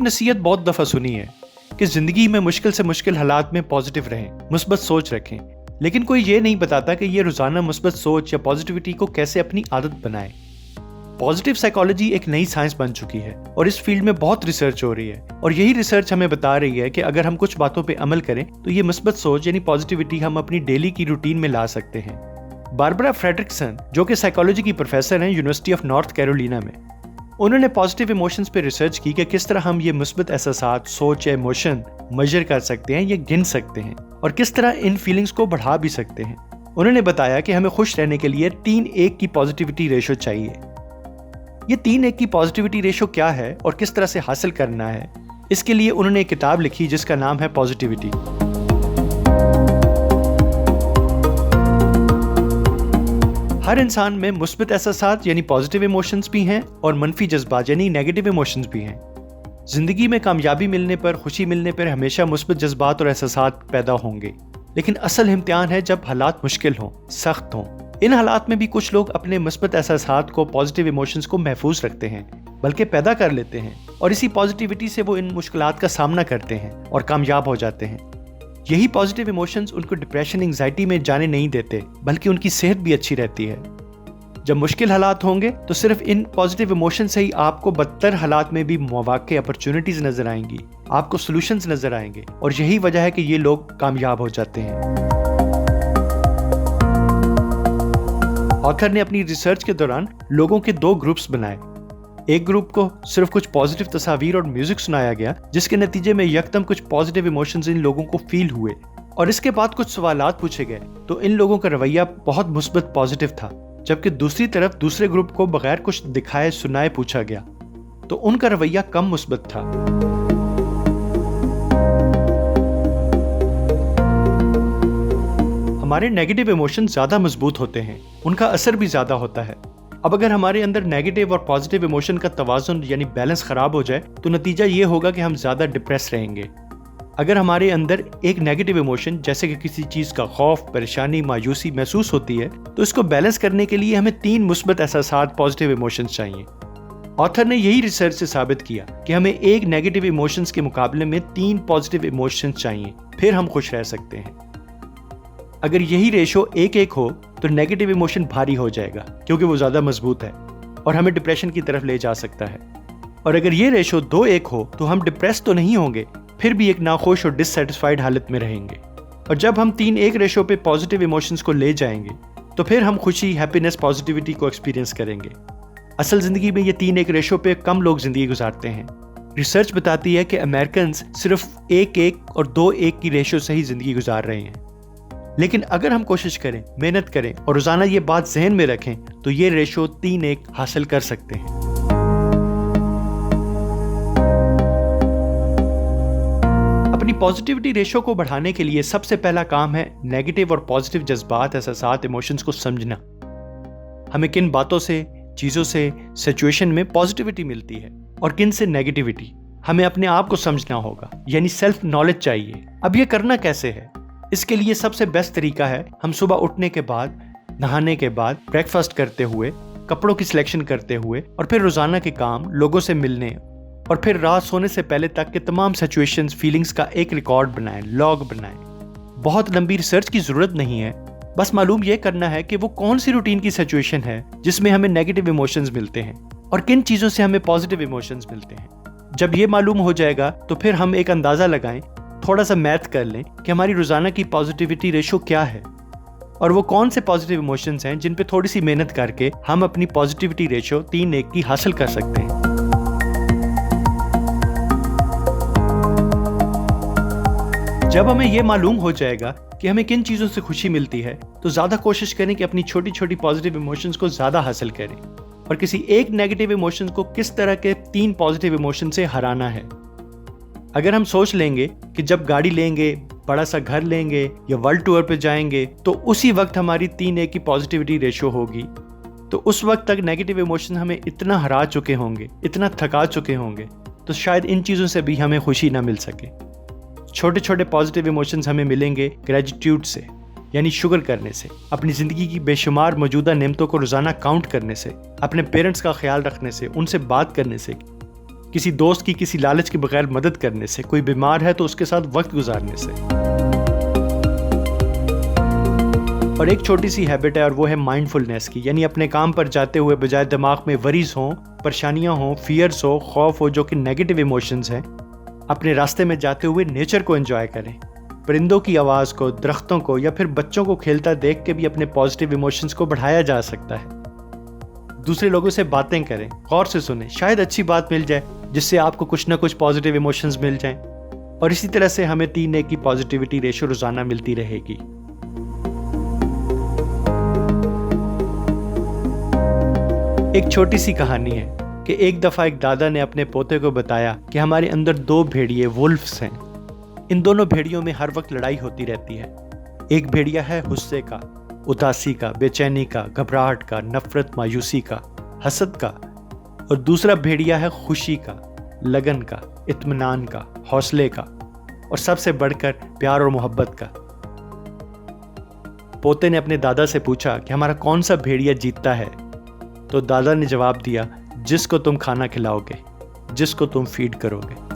नसीहत बहुत दफा सुनी है कि जिंदगी में मुश्किल से मुश्किल हालात में पॉजिटिव रहें, मुस्बत सोच रखें, लेकिन कोई ये नहीं बताता कि ये रोजाना मुस्बत सोच या पॉजिटिविटी को कैसे अपनी आदत बनाएं। पॉजिटिव साइकोलॉजी एक नई साइंस बन चुकी है और इस फील्ड में बहुत रिसर्च हो रही है और यही रिसर्च हमें बता रही है कि अगर हम कुछ बातों पे अमल करें तो ये मुस्बत सोच यानी पॉजिटिविटी हम अपनी डेली की रूटीन में ला सकते हैं। बारबरा फ्रेडरिक्सन, जो कि साइकोलॉजी की प्रोफेसर हैं यूनिवर्सिटी ऑफ नॉर्थ कैरोलिना में, उन्होंने पॉजिटिव इमोशंस पे रिसर्च की कि किस तरह हम ये मुस्बत एहसासात, सोच या इमोशन मेजर कर सकते हैं या गिन सकते हैं और किस तरह इन फीलिंग्स को बढ़ा भी सकते हैं। उन्होंने बताया कि हमें खुश रहने के लिए 3:1 की पॉजिटिविटी रेशो चाहिए। ये 3:1 की पॉजिटिविटी रेशो क्या है और किस तरह से हासिल करना है, इसके लिए उन्होंने एक किताब लिखी जिसका नाम है पॉजिटिविटी। हर इंसान में मुस्बत एहसासात यानी पॉजिटिव इमोशंस भी हैं और मनफी जज्बात यानी नेगेटिव इमोशंस भी हैं। जिंदगी में कामयाबी मिलने पर, खुशी मिलने पर हमेशा मुस्बत जज्बात और एहसासात पैदा होंगे, लेकिन असल इम्तिहान है जब हालात मुश्किल हों, सख्त हों। इन हालात में भी कुछ लोग अपने मुस्बत एहसासात को, पॉजिटिव इमोशंस को महफूज रखते हैं, बल्कि पैदा कर लेते हैं और इसी पॉजिटिविटी से वो इन मुश्किलात का सामना करते हैं और कामयाब हो जाते हैं। यही पॉजिटिव इमोशंस उनको डिप्रेशन, एंजाइटी में जाने नहीं देते, बल्कि उनकी सेहत भी अच्छी रहती है। जब मुश्किल हालात होंगे तो सिर्फ इन पॉजिटिव इमोशन से ही आपको बदतर हालात में भी मौके, अपॉर्चुनिटीज नजर आएंगी, आपको सॉल्यूशंस नजर आएंगे और यही वजह है कि ये लोग कामयाब हो जाते हैं। ऑथर ने अपनी रिसर्च के दौरान लोगों के 2 ग्रुप्स बनाए। एक ग्रुप को सिर्फ कुछ पॉजिटिव तस्वीर और म्यूजिक सुनाया गया, जिसके नतीजे में यकदम कुछ पॉजिटिव इमोशंस इन लोगों को फील हुए और इसके बाद कुछ सवालात पूछे गए तो इन लोगों का रवैया बहुत मुस्बत पॉजिटिव था। जबकि दूसरी तरफ दूसरे ग्रुप को बगैर कुछ दिखाए सुनाए पूछा गया तो उनका रवैया कम मुस्बत था। हमारे नेगेटिव इमोशन ज्यादा मजबूत होते हैं, उनका असर भी ज्यादा होता है। अब अगर हमारे अंदर नेगेटिव और पॉजिटिव इमोशन का तवाजुन यानी बैलेंस खराब हो जाए तो नतीजा ये होगा कि हम ज्यादा डिप्रेस रहेंगे। अगर हमारे अंदर एक नेगेटिव इमोशन जैसे कि किसी चीज का खौफ, परेशानी, मायूसी महसूस होती है तो इसको बैलेंस करने के लिए हमें 3 मुस्बत एहसासात, पॉजिटिव इमोशंस चाहिए। ऑथर ने यही रिसर्च से साबित किया कि हमें एक नेगेटिव इमोशंस के मुकाबले में 3 पॉजिटिव इमोशंस चाहिए, फिर हम खुश रह सकते हैं। अगर यही रेशो 1:1 हो तो नेगेटिव इमोशन भारी हो जाएगा क्योंकि वो ज्यादा मजबूत है और हमें डिप्रेशन की तरफ ले जा सकता है। और अगर ये रेशो 2:1 हो तो हम डिप्रेस तो नहीं होंगे, फिर भी एक नाखुश और डिससेटिस्फाइड हालत में रहेंगे। और जब हम 3:1 रेशो पे पॉजिटिव इमोशंस को ले जाएंगे तो फिर हम खुशी, हैप्पीनेस, पॉजिटिविटी को एक्सपीरियंस करेंगे। असल जिंदगी में ये 3:1 रेशो पे कम लोग जिंदगी गुजारते हैं। रिसर्च बताती है कि अमेरिकन सिर्फ 1:1 और 2:1 की रेशो से ही जिंदगी गुजार रहे हैं। लेकिन अगर हम कोशिश करें, मेहनत करें और रोजाना ये बात जहन में रखें तो ये रेशो 3:1 हासिल कर सकते हैं। अपनी पॉजिटिविटी रेशो को बढ़ाने के लिए सबसे पहला काम है नेगेटिव और पॉजिटिव जज्बात, एहसासात, इमोशंस को समझना। हमें किन बातों से, चीजों से, सिचुएशन में पॉजिटिविटी मिलती है और किन से नेगेटिविटी। हमें अपने आप को समझना होगा, यानी सेल्फ नॉलेज चाहिए। अब ये करना कैसे है? इसके लिए सबसे बेस्ट तरीका है हम सुबह उठने के बाद, नहाने के बाद, ब्रेकफास्ट करते हुए, कपड़ों की सिलेक्शन करते हुए और फिर रोजाना के काम, लोगों से मिलने और फिर रात सोने से पहले तक के तमाम सिचुएशंस, फीलिंग्स का एक रिकॉर्ड बनाएं, लॉग बनाएं। बहुत लंबी रिसर्च की जरूरत नहीं है, बस मालूम यह करना है कि वो कौन सी रूटीन की सिचुएशन है जिसमें हमें नेगेटिव इमोशंस मिलते हैं और किन चीजों से हमें पॉजिटिव इमोशंस मिलते हैं। जब ये मालूम हो जाएगा तो फिर हम एक अंदाजा लगाएं, थोड़ा सा मैथ कर लें कि हमारी रोजाना की पॉजिटिविटी रेशो क्या है और वो कौन से पॉजिटिव इमोशंस हैं जिन पे थोड़ी सी मेहनत करके हम अपनी पॉजिटिविटी रेशो 3:1 की हासिल कर सकते हैं। जब हमें यह मालूम हो जाएगा कि हमें किन चीजों से खुशी मिलती है तो ज्यादा कोशिश करें कि अपनी छोटी छोटी पॉजिटिव इमोशंस को ज्यादा हासिल करें और किसी एक नेगेटिव इमोशन को किस तरह के 3 पॉजिटिव इमोशन से हराना है। अगर हम सोच लेंगे कि जब गाड़ी लेंगे, बड़ा सा घर लेंगे या वर्ल्ड टूर पे जाएंगे तो उसी वक्त हमारी 3:1 की पॉजिटिविटी रेशो होगी, तो उस वक्त तक नेगेटिव इमोशन हमें इतना हरा चुके होंगे, इतना थका चुके होंगे, तो शायद इन चीजों से भी हमें खुशी ना मिल सके। छोटे छोटे पॉजिटिव इमोशंस हमें मिलेंगे ग्रेटिट्यूड से, यानी शुक्र करने से, अपनी जिंदगी की बेशुमार मौजूदा नेमतों को रोजाना काउंट करने से, अपने पेरेंट्स का ख्याल रखने से, उनसे बात करने से, किसी दोस्त की किसी लालच के बगैर मदद करने से, कोई बीमार है तो उसके साथ वक्त गुजारने से। और एक छोटी सी हैबिट है और वो है माइंडफुलनेस की, यानी अपने काम पर जाते हुए बजाय दिमाग में वरीज हों, परेशानियां हों, फियर्स हो, खौफ हो, जो कि नेगेटिव इमोशंस हैं, अपने रास्ते में जाते हुए नेचर को एंजॉय करें। परिंदों की आवाज़ को, दरख्तों को या फिर बच्चों को खेलता देख के भी अपने पॉजिटिव इमोशंस को बढ़ाया जा सकता है। दूसरे लोगों से बातें करें, गौर से सुनें, शायद अच्छी बात मिल जाए जिससे आपको कुछ ना कुछ पॉजिटिव इमोशंस मिल जाएं। और इसी तरह से हमें 3 की पॉजिटिविटी रेशो रोजाना मिलती रहेगी। एक छोटी सी कहानी है कि एक दफा एक दादा ने अपने पोते को बताया कि हमारे अंदर 2 भेड़िए वुल्फ्स हैं। इन दोनों भेड़ियों में हर वक्त लड़ाई होती रहती है। एक भेड़िया है गुस्से का, उदासी का, बेचैनी का, घबराहट का, नफरत, मायूसी का, हसद का, और दूसरा भेड़िया है खुशी का, लगन का, इत्मीनान का, हौसले का, और सबसे बढ़कर प्यार और मोहब्बत का। पोते ने अपने दादा से पूछा कि हमारा कौन सा भेड़िया जीतता है? तो दादा ने जवाब दिया, जिसको तुम खाना खिलाओगे, जिसको तुम फीड करोगे।